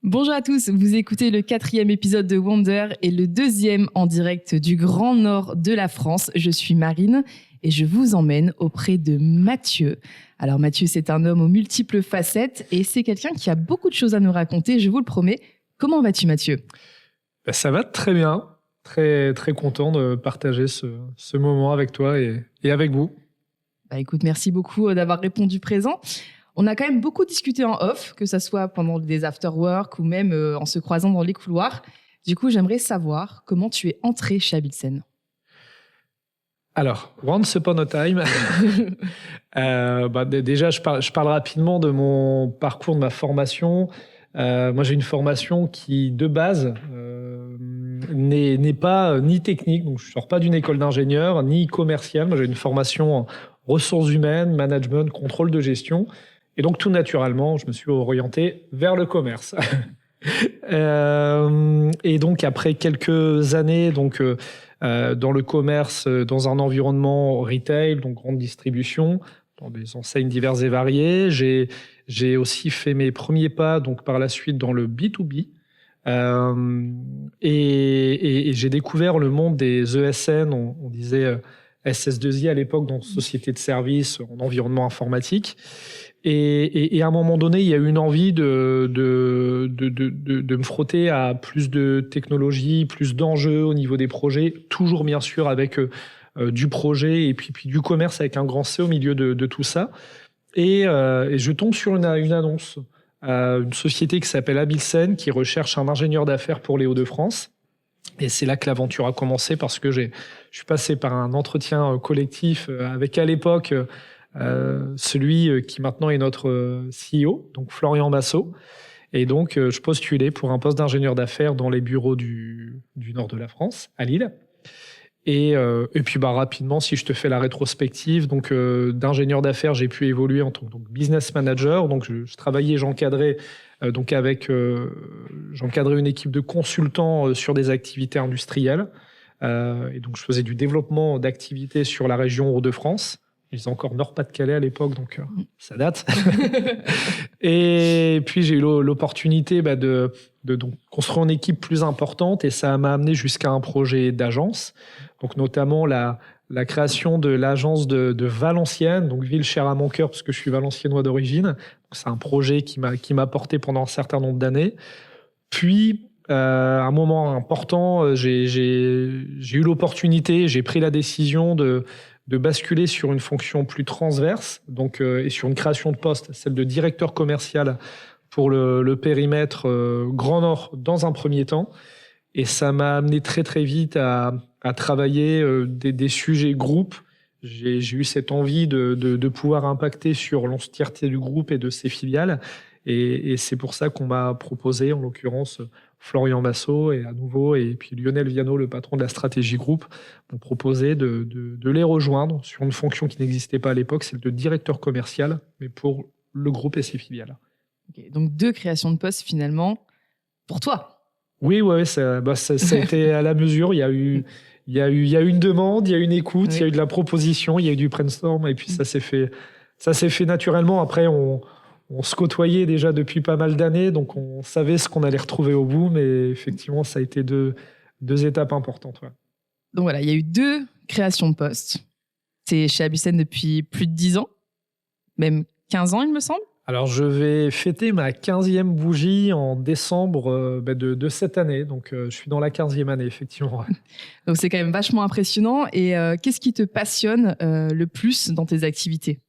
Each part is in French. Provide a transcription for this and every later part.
Bonjour à tous, vous écoutez le 4e épisode de Wonder et le 2e en direct du Grand Nord de la France. Je suis Marine et je vous emmène auprès de Mathieu. Alors Mathieu, c'est un homme aux multiples facettes et c'est quelqu'un qui a beaucoup de choses à nous raconter, je vous le promets. Comment vas-tu Mathieu ? Ça va très bien, très, très content de partager ce moment avec toi et avec vous. Écoute, merci beaucoup d'avoir répondu présent. On a quand même beaucoup discuté en off, que ce soit pendant des after-work ou même en se croisant dans les couloirs. Du coup, j'aimerais savoir comment tu es entré chez Abilsen. Alors, once upon a time, déjà, je parle rapidement de mon parcours, de ma formation. Moi, j'ai une formation qui, de base, n'est pas ni technique, donc je ne sors pas d'une école d'ingénieur, ni commerciale. Moi, j'ai une formation en ressources humaines, management, contrôle de gestion. Et donc, tout naturellement, je me suis orienté vers le commerce. Et donc, après quelques années dans le commerce, dans un environnement retail, donc grande distribution, dans des enseignes diverses et variées, j'ai aussi fait mes premiers pas donc par la suite dans le B2B. Et j'ai découvert le monde des ESN, on disait SS2I à l'époque, donc société de services en environnement informatique. Et à un moment donné, il y a eu une envie de me frotter à plus de technologies, plus d'enjeux au niveau des projets, toujours bien sûr avec du projet et puis du commerce avec un grand C au milieu de tout ça. Et je tombe sur une annonce, une société qui s'appelle Abilsen, qui recherche un ingénieur d'affaires pour les Hauts-de-France. Et c'est là que l'aventure a commencé parce que je suis passé par un entretien collectif avec à l'époque celui qui maintenant est notre CEO, donc Florian Massot. Et donc, je postulais pour un poste d'ingénieur d'affaires dans les bureaux du nord de la France, à Lille. Et puis rapidement, si je te fais la rétrospective, donc d'ingénieur d'affaires, j'ai pu évoluer en tant que business manager. Donc, je travaillais, j'encadrais j'encadrais une équipe de consultants sur des activités industrielles. Et donc, je faisais du développement d'activités sur la région Hauts-de-France. Je disais encore Nord-Pas-de-Calais à l'époque, donc ça date. Et puis, j'ai eu l'opportunité de construire une équipe plus importante et ça m'a amené jusqu'à un projet d'agence. Donc, notamment la création de l'agence de Valenciennes, donc ville chère à mon cœur parce que je suis valenciennois d'origine. C'est un projet qui m'a porté pendant un certain nombre d'années. Puis, un moment important, j'ai eu l'opportunité, j'ai pris la décision de basculer sur une fonction plus transverse, donc, et sur une création de poste, celle de directeur commercial pour le périmètre Grand Nord dans un premier temps. Et ça m'a amené très très vite à travailler des sujets groupes. J'ai eu cette envie de pouvoir impacter sur l'entièreté du groupe et de ses filiales. Et c'est pour ça qu'on m'a proposé, en l'occurrence, Florian Massot et puis Lionel Viano, le patron de la stratégie groupe, m'ont proposé de les rejoindre sur une fonction qui n'existait pas à l'époque, celle de directeur commercial, mais pour le groupe et ses filiales. Okay, donc 2 créations de postes finalement pour toi. Oui, ça a été à la mesure. Il y a eu une demande, il y a eu une écoute, oui. Il y a eu de la proposition, il y a eu du brainstorm, et puis ça s'est fait naturellement. Après, on se côtoyait déjà depuis pas mal d'années, donc on savait ce qu'on allait retrouver au bout, mais effectivement, ça a été deux étapes importantes. Ouais. Donc voilà, il y a eu 2 créations de postes. C'est chez Abilsen depuis plus de 10 ans, même 15 ans, il me semble. Alors, je vais fêter ma 15e bougie en décembre de cette année. Donc, je suis dans la 15e année, effectivement. Donc, c'est quand même vachement impressionnant. Et qu'est-ce qui te passionne le plus dans tes activités ?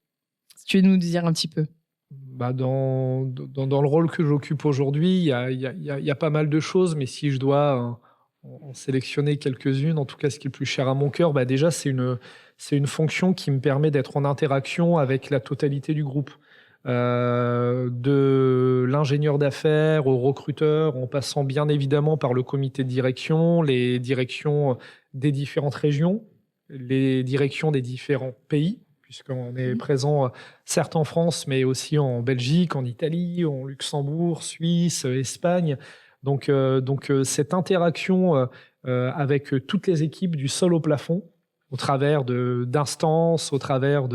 Si tu veux nous dire un petit peu. Dans le rôle que j'occupe aujourd'hui, il y a pas mal de choses. Mais si je dois en sélectionner quelques-unes, en tout cas, ce qui est le plus cher à mon cœur, déjà, c'est une fonction qui me permet d'être en interaction avec la totalité du groupe. De l'ingénieur d'affaires au recruteur, en passant bien évidemment par le comité de direction, les directions des différentes régions, les directions des différents pays, puisqu'on est présent certes en France, mais aussi en Belgique, en Italie, en Luxembourg, Suisse, Espagne. Donc cette interaction avec toutes les équipes du sol au plafond, au travers d'instances, au travers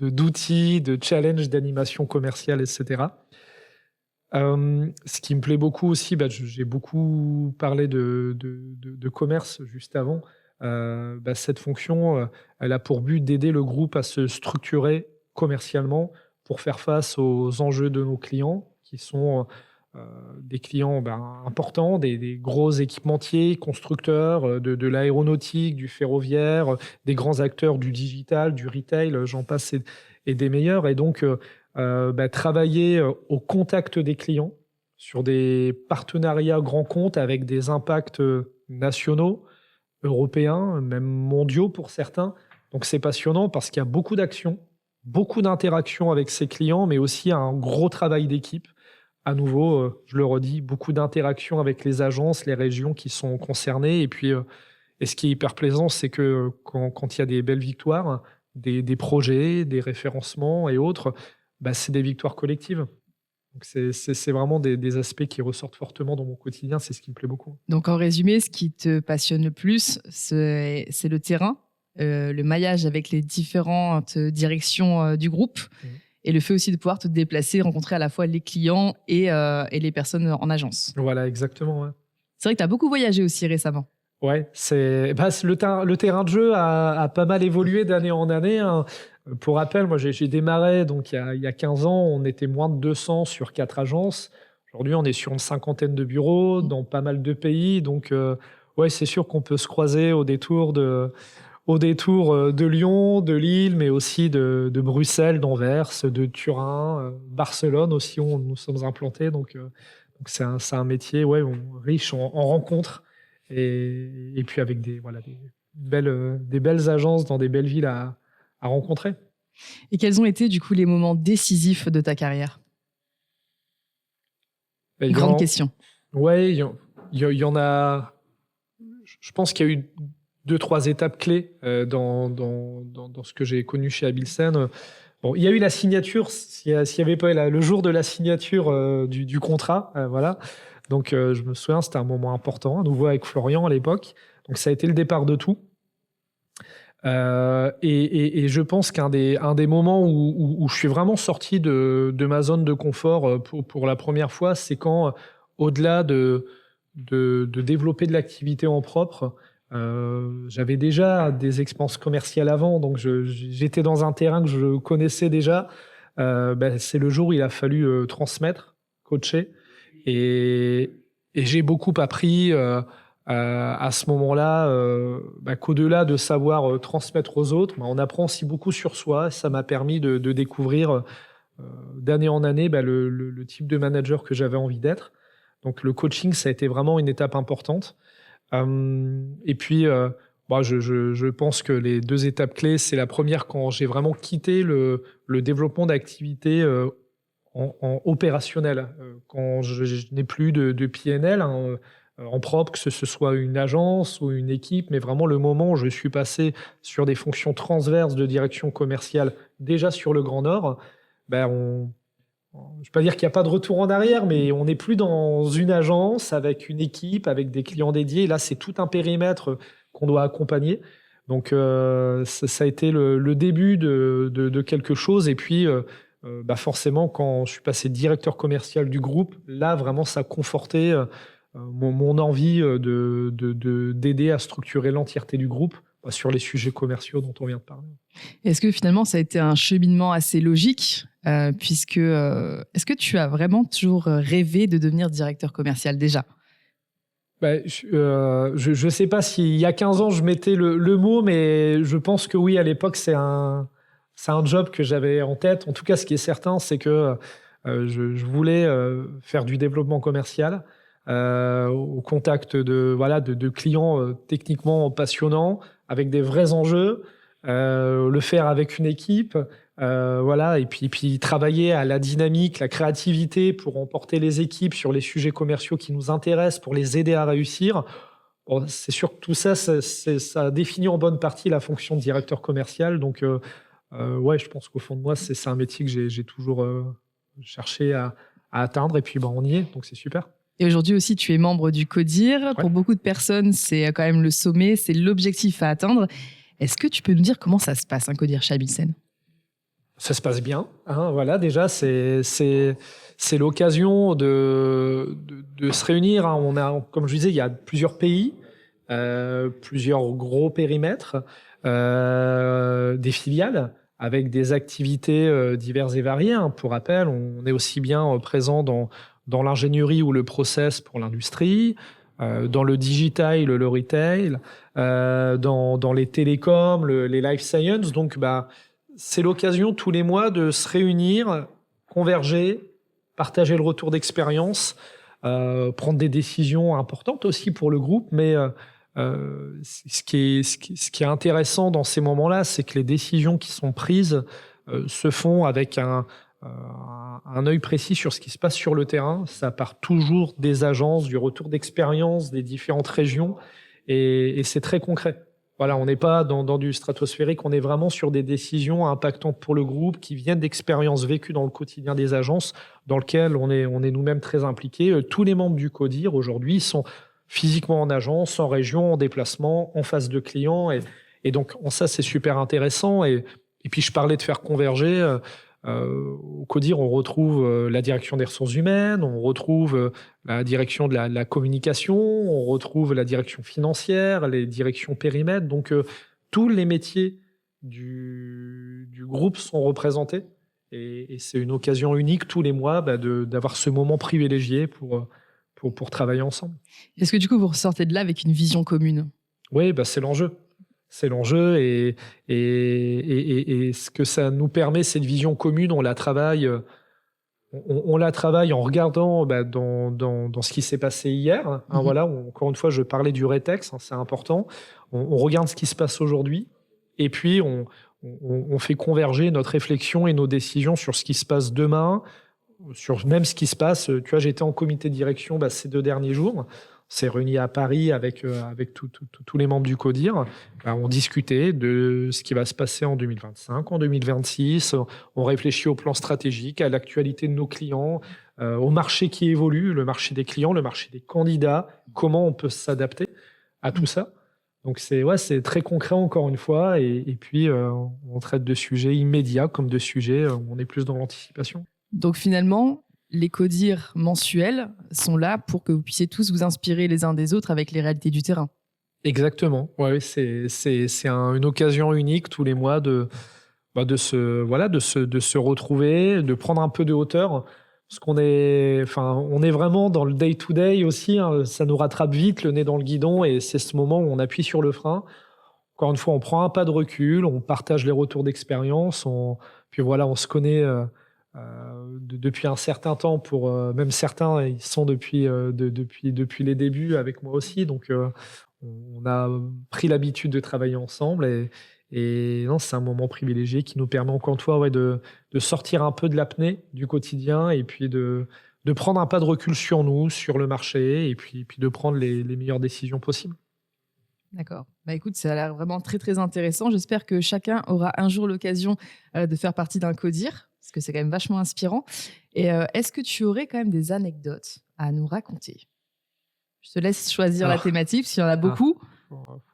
d'outils, de challenges d'animation commerciale, etc. Ce qui me plaît beaucoup aussi, j'ai beaucoup parlé de commerce juste avant. Cette fonction, elle a pour but d'aider le groupe à se structurer commercialement pour faire face aux enjeux de nos clients, qui sont des clients importants, des gros équipementiers, constructeurs, de l'aéronautique, du ferroviaire, des grands acteurs du digital, du retail, j'en passe et des meilleurs. Et donc, travailler au contact des clients sur des partenariats grands comptes avec des impacts nationaux, européens, même mondiaux pour certains. Donc c'est passionnant parce qu'il y a beaucoup d'actions, beaucoup d'interactions avec ses clients, mais aussi un gros travail d'équipe. À nouveau, je le redis, beaucoup d'interactions avec les agences, les régions qui sont concernées. Et puis, et ce qui est hyper plaisant, c'est que quand il y a des belles victoires, des projets, des référencements et autres, c'est des victoires collectives. Donc c'est vraiment des aspects qui ressortent fortement dans mon quotidien. C'est ce qui me plaît beaucoup. Donc en résumé, ce qui te passionne le plus, c'est le terrain, le maillage avec les différentes directions du groupe. Et le fait aussi de pouvoir te déplacer, rencontrer à la fois les clients et les personnes en agence. Voilà, exactement. Ouais. C'est vrai que tu as beaucoup voyagé aussi récemment. Ouais, le terrain de jeu a pas mal évolué d'année en année. Hein. Pour rappel, moi j'ai démarré donc il y a 15 ans, on était moins de 200 sur 4 agences. Aujourd'hui, on est sur une 50aine de bureaux dans pas mal de pays. Donc, ouais, c'est sûr qu'on peut se croiser au détour de Lyon, de Lille, mais aussi de Bruxelles, d'Anvers, de Turin, Barcelone aussi, où nous sommes implantés. Donc c'est un métier riche en rencontres et puis avec des belles agences dans des belles villes à rencontrer. Et quels ont été du coup les moments décisifs de ta carrière ? Grande question. Ouais, il y en a. Je pense qu'il y a eu 2-3 étapes clés dans ce que j'ai connu chez Abilsen. Bon, il y a eu la signature, s'il y avait pas le jour de la signature du contrat, voilà. Donc je me souviens, c'était un moment important, à nouveau avec Florian à l'époque. Donc ça a été le départ de tout. Et je pense qu'un des moments où je suis vraiment sorti de ma zone de confort pour la première fois, c'est quand, au-delà de développer de l'activité en propre, j'avais déjà des expériences commerciales avant, donc j'étais dans un terrain que je connaissais déjà. C'est le jour où il a fallu transmettre, coacher, et j'ai beaucoup appris à ce moment-là, qu'au-delà de savoir transmettre aux autres, on apprend aussi beaucoup sur soi. Ça m'a permis de découvrir d'année en année le type de manager que j'avais envie d'être. Donc le coaching, ça a été vraiment une étape importante. Et puis, je pense que les 2 étapes clés, c'est la première quand j'ai vraiment quitté le développement d'activités en opérationnel. Quand je n'ai plus de PNL en propre, que ce soit une agence ou une équipe, mais vraiment le moment où je suis passé sur des fonctions transverses de direction commerciale déjà sur le Grand Nord, je ne vais pas dire qu'il n'y a pas de retour en arrière, mais on n'est plus dans une agence avec une équipe, avec des clients dédiés. Là, c'est tout un périmètre qu'on doit accompagner. Donc, ça a été le début de quelque chose. Et puis, forcément, quand je suis passé directeur commercial du groupe, là, vraiment, ça a conforté mon envie d'aider à structurer l'entièreté du groupe sur les sujets commerciaux dont on vient de parler. Est-ce que finalement, ça a été un cheminement assez logique puisque est-ce que tu as vraiment toujours rêvé de devenir directeur commercial déjà ? Je ne sais pas s'il y a 15 ans, je mettais le mot, mais je pense que oui, à l'époque, c'est un job que j'avais en tête. En tout cas, ce qui est certain, c'est que je voulais faire du développement commercial au contact de clients techniquement passionnants, avec des vrais enjeux, le faire avec une équipe, et puis travailler à la dynamique, la créativité pour emporter les équipes sur les sujets commerciaux qui nous intéressent, pour les aider à réussir. Bon, c'est sûr que tout ça, ça définit en bonne partie la fonction de directeur commercial. Donc, je pense qu'au fond de moi, c'est un métier que j'ai toujours cherché à atteindre. Et puis, on y est, donc c'est super. Et aujourd'hui aussi, tu es membre du CODIR. Ouais. Pour beaucoup de personnes, c'est quand même le sommet, c'est l'objectif à atteindre. Est-ce que tu peux nous dire comment ça se passe, un CODIR chez Abilsen ? Ça se passe bien. Hein, voilà, déjà, c'est l'occasion de se réunir. Hein. Comme je disais, il y a plusieurs pays, plusieurs gros périmètres, des filiales avec des activités diverses et variées. Hein. Pour rappel, on est aussi bien présent dans l'ingénierie ou le process pour l'industrie, dans le digital, le retail, dans les télécoms, les life science. Donc, c'est l'occasion tous les mois de se réunir, converger, partager le retour d'expérience, prendre des décisions importantes aussi pour le groupe. Mais ce qui est intéressant dans ces moments-là, c'est que les décisions qui sont prises se font avec un œil précis sur ce qui se passe sur le terrain. Ça part toujours des agences, du retour d'expérience des différentes régions, et c'est très concret. Voilà, on n'est pas dans du stratosphérique, on est vraiment sur des décisions impactantes pour le groupe qui viennent d'expériences vécues dans le quotidien des agences, dans lequel on est nous-mêmes très impliqués. Tous les membres du CODIR aujourd'hui sont physiquement en agence, en région, en déplacement, en face de clients, et donc ça c'est super intéressant. Et puis je parlais de faire converger. Au CODIR, on retrouve la direction des ressources humaines, on retrouve la direction de la communication, on retrouve la direction financière, les directions périmètres. Donc, tous les métiers du groupe sont représentés. Et c'est une occasion unique tous les mois d'avoir ce moment privilégié pour travailler ensemble. Est-ce que du coup, vous ressortez de là avec une vision commune ? Oui, c'est l'enjeu. C'est l'enjeu, et ce que ça nous permet, cette vision commune, on la travaille en regardant dans ce qui s'est passé hier. Hein, voilà, encore une fois, je parlais du rétex, c'est important. On regarde ce qui se passe aujourd'hui, et puis on fait converger notre réflexion et nos décisions sur ce qui se passe demain, sur même ce qui se passe. Tu vois, j'étais en comité de direction ces 2 derniers jours. On s'est réunis à Paris avec tous les membres du CODIR. On discutait de ce qui va se passer en 2025, en 2026. On réfléchit au plan stratégique, à l'actualité de nos clients, au marché qui évolue, le marché des clients, le marché des candidats, comment on peut s'adapter à tout ça. Donc c'est très concret encore une fois. Et puis on traite de sujets immédiats comme de sujets où on est plus dans l'anticipation. Donc finalement, les CODIR mensuels sont là pour que vous puissiez tous vous inspirer les uns des autres avec les réalités du terrain. Exactement. Ouais, c'est une occasion unique tous les mois de se retrouver, de prendre un peu de hauteur. Parce on est vraiment dans le day-to-day aussi. Hein, ça nous rattrape vite, le nez dans le guidon, et c'est ce moment où on appuie sur le frein. Encore une fois, on prend un pas de recul, on partage les retours d'expérience, puis voilà, on se connaît depuis un certain temps. Pour même certains, ils sont depuis les débuts avec moi aussi. Donc, on a pris l'habitude de travailler ensemble, et non, c'est un moment privilégié qui nous permet encore une fois de sortir un peu de l'apnée du quotidien, et puis de prendre un pas de recul sur nous, sur le marché, et puis de prendre les meilleures décisions possibles. D'accord. Écoute, ça a l'air vraiment très, très intéressant. J'espère que chacun aura un jour l'occasion de faire partie d'un CODIR, parce que c'est quand même vachement inspirant. Et est-ce que tu aurais quand même des anecdotes à nous raconter ? Je te laisse choisir la thématique, s'il y en a beaucoup.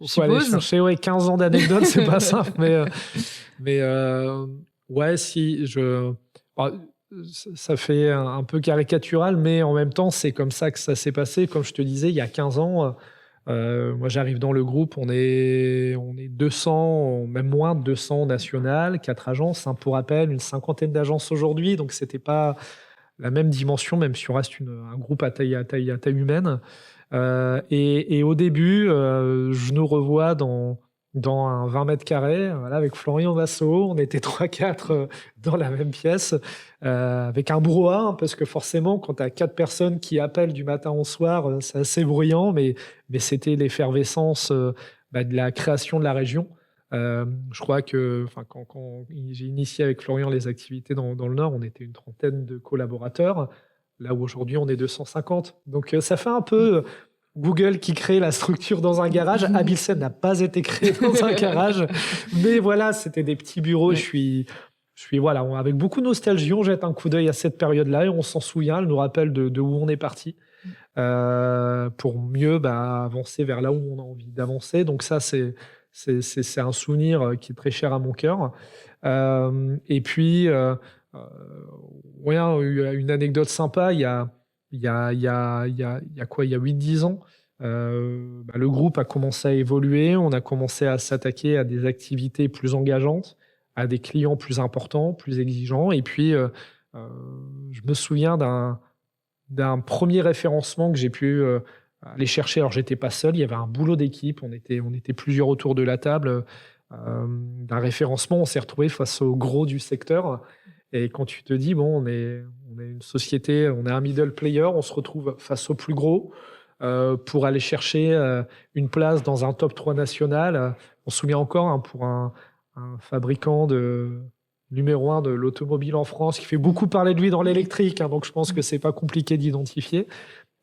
Faut aller chercher 15 ans d'anecdotes, c'est pas simple. Mais si, ça fait un peu caricatural, mais en même temps, c'est comme ça que ça s'est passé. Comme je te disais, il y a 15 ans, moi j'arrive dans le groupe, on est 200, même moins de 200 nationales, 4 agences, pour rappel, une 50aine d'agences aujourd'hui, donc c'était pas la même dimension, même si on reste un groupe à taille humaine. Et au début, je nous revois dans un 20 mètres carrés, avec Florian Vassaux. On était 3-4 dans la même pièce, avec un brouhaha, parce que forcément, quand tu as 4 personnes qui appellent du matin au soir, c'est assez bruyant, mais c'était l'effervescence de la création de la région. Je crois que quand j'ai initié avec Florian les activités dans le Nord, on était une 30aine de collaborateurs. Là où aujourd'hui, on est 250. Donc, ça fait un peu Google qui crée la structure dans un garage. Abilsen n'a pas été créé dans un garage. Mais voilà, c'était des petits bureaux. Ouais. Je suis avec beaucoup de nostalgie, on jette un coup d'œil à cette période-là et on s'en souvient. Elle nous rappelle de où on est parti pour mieux avancer vers là où on a envie d'avancer. Donc ça, c'est c'est un souvenir qui est très cher à mon cœur. Et puis, ouais, une anecdote sympa, il y a 8-10 ans, le groupe a commencé à évoluer, on a commencé à s'attaquer à des activités plus engageantes, à des clients plus importants, plus exigeants. Et puis, je me souviens d'un premier référencement que j'ai pu aller chercher. Alors, j'étais pas seul, il y avait un boulot d'équipe, on était plusieurs autour de la table. D'un référencement, on s'est retrouvé face au gros du secteur. Et quand tu te dis, bon, on est une société, on est un middle player, on se retrouve face au plus gros pour aller chercher une place dans un top 3 national. On se souvient encore pour un fabricant numéro 1 de l'automobile en France qui fait beaucoup parler de lui dans l'électrique. Donc, je pense que c'est pas compliqué d'identifier.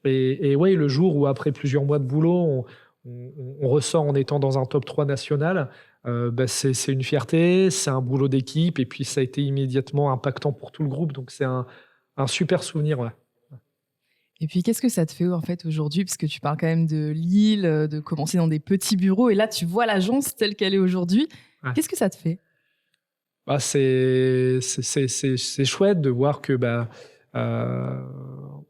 Et ouais, le jour où, après plusieurs mois de boulot, on ressort en étant dans un top 3 national, c'est une fierté, c'est un boulot d'équipe, et puis ça a été immédiatement impactant pour tout le groupe. Donc, c'est un super souvenir. Ouais. Et puis, qu'est-ce que ça te fait en fait aujourd'hui? Parce que tu parles quand même de Lille, de commencer dans des petits bureaux, et là, tu vois l'agence telle qu'elle est aujourd'hui. Ouais. Qu'est-ce que ça te fait? C'est chouette de voir que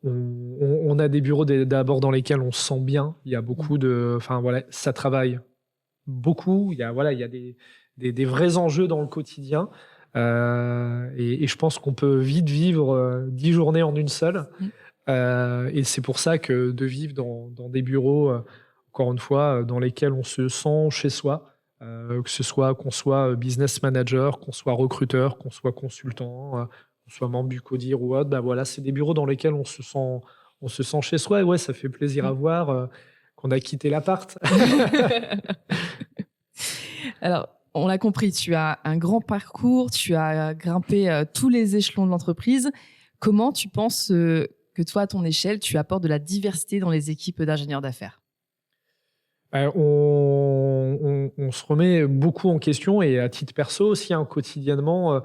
on a des bureaux d'abord dans lesquels on se sent bien. Il y a beaucoup ça travaille beaucoup. Il y a des vrais enjeux dans le quotidien. Et je pense qu'on peut vite vivre 10 journées en une seule. Et c'est pour ça que de vivre dans des bureaux, encore une fois, dans lesquels on se sent chez soi, qu'on soit business manager, qu'on soit recruteur, qu'on soit consultant, qu'on soit membre du CODIR ou autre, c'est des bureaux dans lesquels on se sent chez soi. Et ouais, ça fait plaisir à voir qu'on a quitté l'appart. Alors, on l'a compris, tu as un grand parcours, tu as grimpé tous les échelons de l'entreprise. Comment tu penses que toi, à ton échelle, tu apportes de la diversité dans les équipes d'ingénieurs d'affaires? On se remet beaucoup en question, et à titre perso aussi, quotidiennement,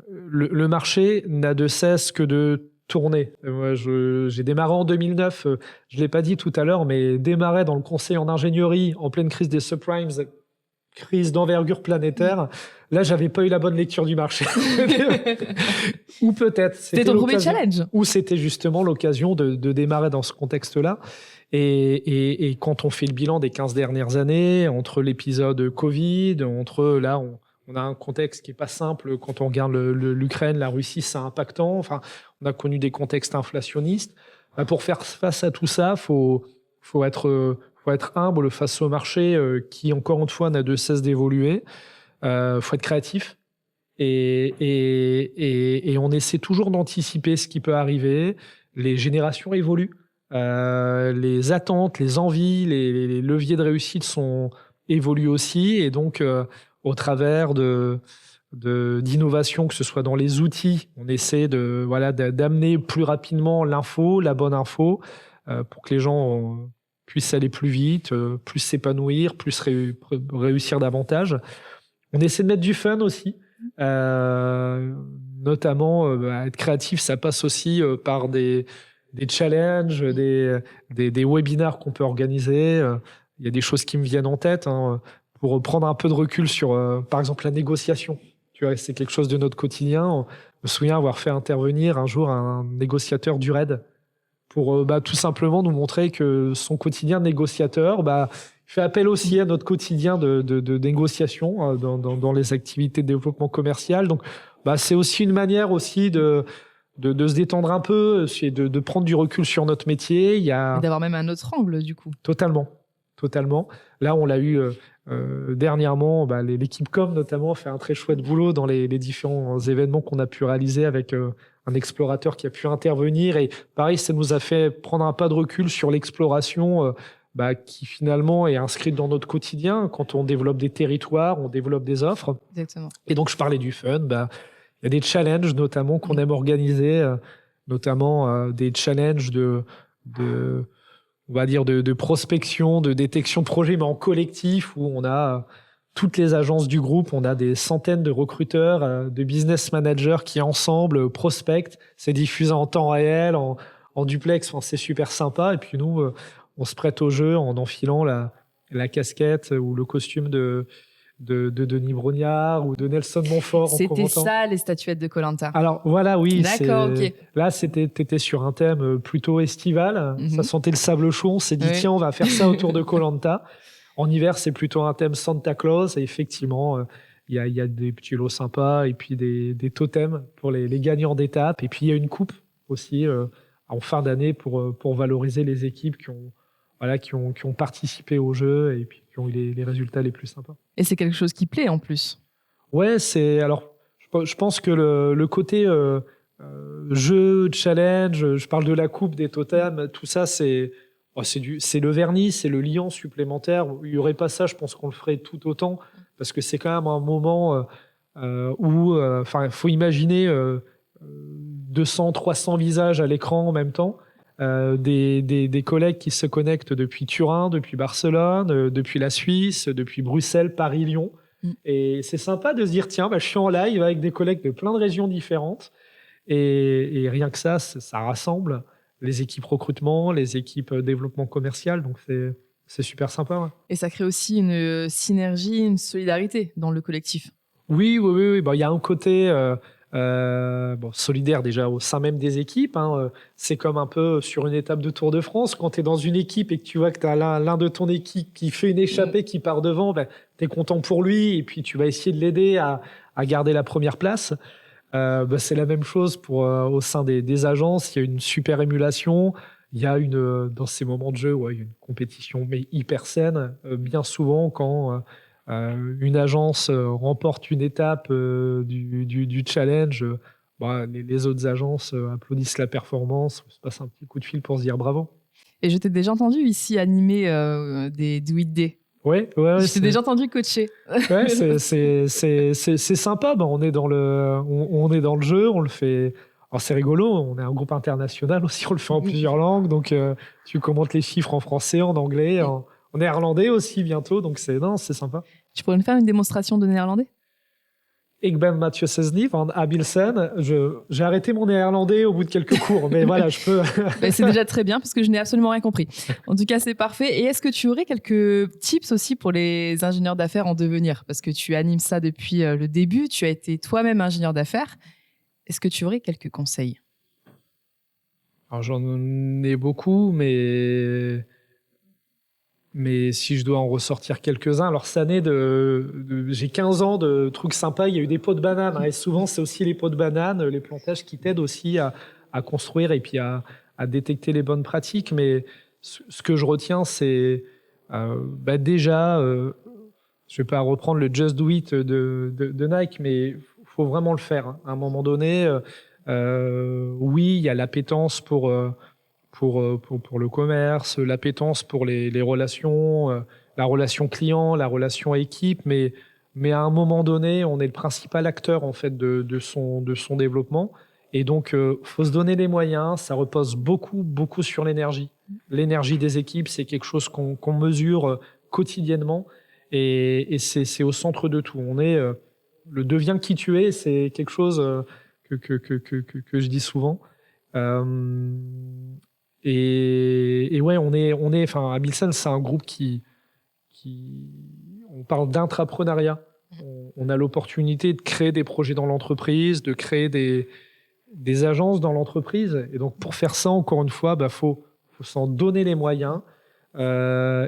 le marché n'a de cesse que de tourner. Moi, j'ai démarré en 2009, je ne l'ai pas dit tout à l'heure, mais démarré dans le conseil en ingénierie en pleine crise des subprimes, crise d'envergure planétaire. Là, j'avais pas eu la bonne lecture du marché. Ou peut-être. C'était ton premier challenge. Ou c'était justement l'occasion de démarrer dans ce contexte-là. Et quand on fait le bilan des 15 dernières années, entre l'épisode Covid, là, on a un contexte qui n'est pas simple. Quand on regarde l'Ukraine, la Russie, c'est impactant. Enfin, on a connu des contextes inflationnistes. Pour faire face à tout ça, faut être humble face au marché qui, encore une fois, n'a de cesse d'évoluer. Faut être créatif. Et on essaie toujours d'anticiper ce qui peut arriver. Les générations évoluent. Les attentes, les envies, les leviers de réussite évoluent aussi. Et donc, au travers d'innovation, que ce soit dans les outils, on essaie d'amener plus rapidement l'info, la bonne info, pour que les gens puissent aller plus vite, plus s'épanouir, plus réussir davantage. On essaie de mettre du fun aussi. Notamment, être créatif, ça passe aussi par des challenges, des webinars qu'on peut organiser. Il y a des choses qui me viennent en tête, pour prendre un peu de recul sur, par exemple, la négociation. Tu vois, c'est quelque chose de notre quotidien. Je me souviens avoir fait intervenir un jour un négociateur du RAID pour tout simplement nous montrer que son quotidien de négociateur fait appel aussi à notre quotidien de négociation dans les activités de développement commercial. Donc, c'est aussi une manière aussi de se détendre un peu, de prendre du recul sur notre métier. Et d'avoir même un autre angle, du coup. Totalement. Là, on l'a eu dernièrement. L'équipe com, notamment, fait un très chouette boulot dans les différents événements qu'on a pu réaliser avec un explorateur qui a pu intervenir. Et pareil, ça nous a fait prendre un pas de recul sur l'exploration qui finalement est inscrite dans notre quotidien. Quand on développe des territoires, on développe des offres. Exactement. Et donc, je parlais du fun. Il y a des challenges notamment qu'on aime organiser, notamment des challenges on va dire de prospection, de détection de projet, mais en collectif, où on a toutes les agences du groupe, on a des centaines de recruteurs, de business managers qui ensemble prospectent. C'est diffusé en temps réel, en duplex. Enfin, c'est super sympa. Et puis nous, on se prête au jeu en enfilant la casquette ou le costume de Denis Brognard ou de Nelson Montfort en C'était commentant. ça, les statuettes de Koh-Lanta. Alors voilà, oui. D'accord, ok. Là, t'étais sur un thème plutôt estival. Ça sentait le sable chaud. On s'est dit, tiens, on va faire ça autour de Koh-Lanta. En hiver, c'est plutôt un thème Santa Claus. Et effectivement, il y a des petits lots sympas et puis des totems pour les gagnants d'étape. Et puis, il y a une coupe aussi en fin d'année pour valoriser les équipes qui ont participé au jeu et puis qui ont eu les résultats les plus sympas. Et c'est quelque chose qui plaît en plus. Ouais, je pense que le côté jeu, challenge, je parle de la coupe, des totems, tout ça, c'est le vernis, c'est le liant supplémentaire. Il n'y aurait pas ça, je pense qu'on le ferait tout autant, parce que c'est quand même un moment où il faut imaginer 200, 300 visages à l'écran en même temps. Des collègues qui se connectent depuis Turin, depuis Barcelone, depuis la Suisse, depuis Bruxelles, Paris, Lyon. Et c'est sympa de se dire, tiens, je suis en live avec des collègues de plein de régions différentes. Et rien que ça rassemble les équipes recrutement, les équipes développement commercial. Donc, c'est super sympa. Ouais. Et ça crée aussi une synergie, une solidarité dans le collectif. Oui. Il y a un côté solidaire déjà au sein même des équipes. C'est comme un peu sur une étape de Tour de France. Quand tu es dans une équipe et que tu vois que tu as l'un de ton équipe qui fait une échappée, qui part devant, tu es content pour lui et puis tu vas essayer de l'aider à garder la première place. C'est la même chose au sein des agences. Il y a une super émulation. Il y a dans ces moments de jeu, il y a une compétition mais hyper saine. Bien souvent, quand une agence remporte une étape du challenge, les autres agences applaudissent la performance. On se passe un petit coup de fil pour se dire bravo. Et je t'ai déjà entendu ici animer des Do It Day. Ouais, je t'ai déjà entendu coacher. Ouais, c'est sympa. On est dans le jeu, on le fait. Alors c'est rigolo, on est un groupe international aussi, on le fait en plusieurs langues. Donc tu commentes les chiffres en français, en anglais, en néerlandais aussi bientôt. Donc c'est sympa. Tu pourrais nous faire une démonstration de néerlandais? Ik ben Mathieu Sesny van Abilsen. J'ai arrêté mon néerlandais au bout de quelques cours, mais voilà, je peux. C'est déjà très bien parce que je n'ai absolument rien compris. En tout cas, c'est parfait. Et est-ce que tu aurais quelques tips aussi pour les ingénieurs d'affaires en devenir? Parce que tu animes ça depuis le début, tu as été toi-même ingénieur d'affaires. Est-ce que tu aurais quelques conseils? Alors, j'en ai beaucoup, mais si je dois en ressortir quelques-uns, alors cette année, j'ai 15 ans de trucs sympas, il y a eu des pots de bananes, et souvent c'est aussi les pots de bananes, les plantages qui t'aident aussi à construire et puis à détecter les bonnes pratiques. Mais ce que je retiens, c'est déjà, je vais pas reprendre le Just Do It de Nike, mais il faut vraiment le faire. À un moment donné, oui, il y a l'appétence pour le commerce, l'appétence pour les relations, la relation client, la relation équipe, mais à un moment donné, on est le principal acteur en fait de son développement, et donc faut se donner les moyens. Ça repose beaucoup sur l'énergie. L'énergie des équipes, c'est quelque chose qu'on mesure quotidiennement, et c'est au centre de tout. On est le deviens qui tu es, c'est quelque chose que je dis souvent. Et ouais, Abilsen, c'est un groupe qui on parle d'intrapreneuriat. On a l'opportunité de créer des projets dans l'entreprise, de créer des agences dans l'entreprise. Et donc, pour faire ça, encore une fois, faut s'en donner les moyens.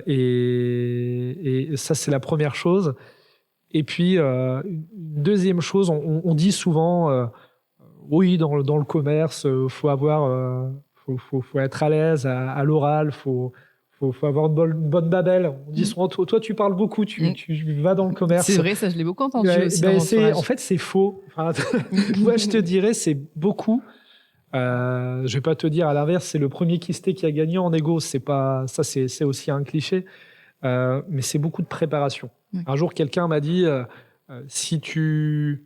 Et ça, c'est la première chose. Et puis, une deuxième chose, on dit souvent, oui, dans le commerce, faut avoir... Faut être à l'aise à l'oral, faut avoir une bonne babelle. On dit souvent, toi, tu parles beaucoup, tu vas dans le commerce. C'est vrai, ça, je l'ai beaucoup entendu aussi. En fait, c'est faux. Moi, je te dirais, c'est beaucoup. Je vais pas te dire à l'inverse, c'est le premier Kisté qui a gagné en égo. C'est pas ça, c'est aussi un cliché. Mais c'est beaucoup de préparation. Un jour, quelqu'un m'a dit, si tu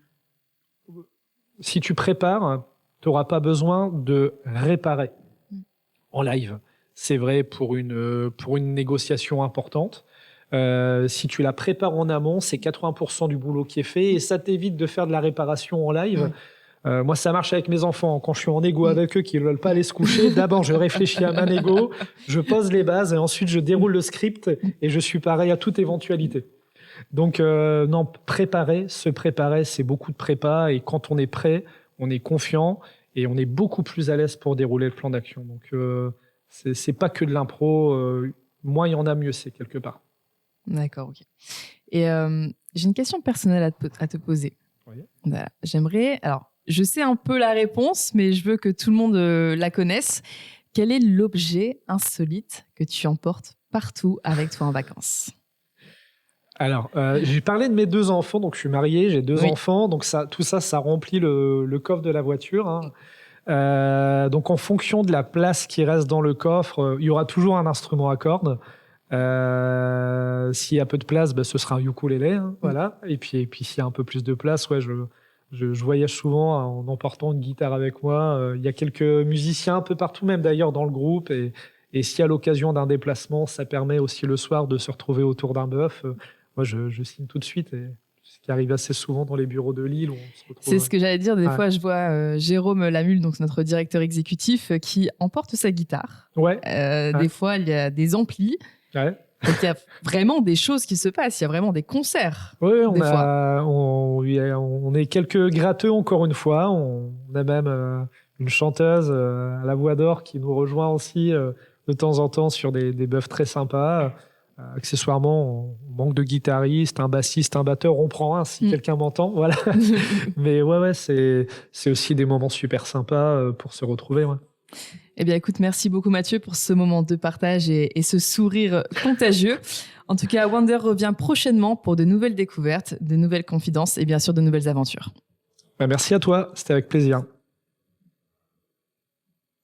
prépares, tu n'auras pas besoin de réparer en live. C'est vrai pour une négociation importante. Si tu la prépares en amont, c'est 80% du boulot qui est fait, et ça t'évite de faire de la réparation en live. Moi, ça marche avec mes enfants. Quand je suis en égo avec eux, qui ne veulent pas aller se coucher, d'abord, je réfléchis à ma négo, je pose les bases et ensuite, je déroule le script et je suis pareil à toute éventualité. Donc, non, se préparer, c'est beaucoup de prépa. Et quand on est prêt, on est confiant et on est beaucoup plus à l'aise pour dérouler le plan d'action. Donc, c'est pas que de l'impro. Moins il y en a, mieux c'est quelque part. D'accord, ok. Et j'ai une question personnelle à te poser. Oui. Voilà. Alors, je sais un peu la réponse, mais je veux que tout le monde la connaisse. Quel est l'objet insolite que tu emportes partout avec toi en vacances? Alors, j'ai parlé de mes 2 enfants, donc je suis marié, j'ai 2 enfants, donc tout ça, ça remplit le coffre de la voiture. Hein. Donc, en fonction de la place qui reste dans le coffre, il y aura toujours un instrument à cordes. S'il y a peu de place, ce sera un ukulélé, hein, voilà. Et puis s'il y a un peu plus de place, ouais, je voyage souvent en emportant une guitare avec moi. Il y a quelques musiciens un peu partout, même d'ailleurs dans le groupe. Et si à l'occasion d'un déplacement, ça permet aussi le soir de se retrouver autour d'un bœuf, moi je signe tout de suite. Et ce qui arrive assez souvent dans les bureaux de Lille où on se retrouve. C'est ce que j'allais dire. Des fois, je vois Jérôme Lamule, donc notre directeur exécutif, qui emporte sa guitare. Ouais. Des fois, il y a des amplis. Ouais. Donc, il y a vraiment des choses qui se passent. Il y a vraiment des concerts. Oui, on est quelques gratteux encore une fois. On a même une chanteuse à la voix d'or qui nous rejoint aussi de temps en temps sur des bœufs très sympas. Accessoirement, on manque de guitaristes, un bassiste, un batteur. On prend un si quelqu'un m'entend. Voilà. Mais ouais, c'est aussi des moments super sympas pour se retrouver. Ouais. Eh bien, écoute, merci beaucoup Mathieu pour ce moment de partage et ce sourire contagieux. En tout cas, Wonder revient prochainement pour de nouvelles découvertes, de nouvelles confidences et bien sûr de nouvelles aventures. Merci à toi, c'était avec plaisir.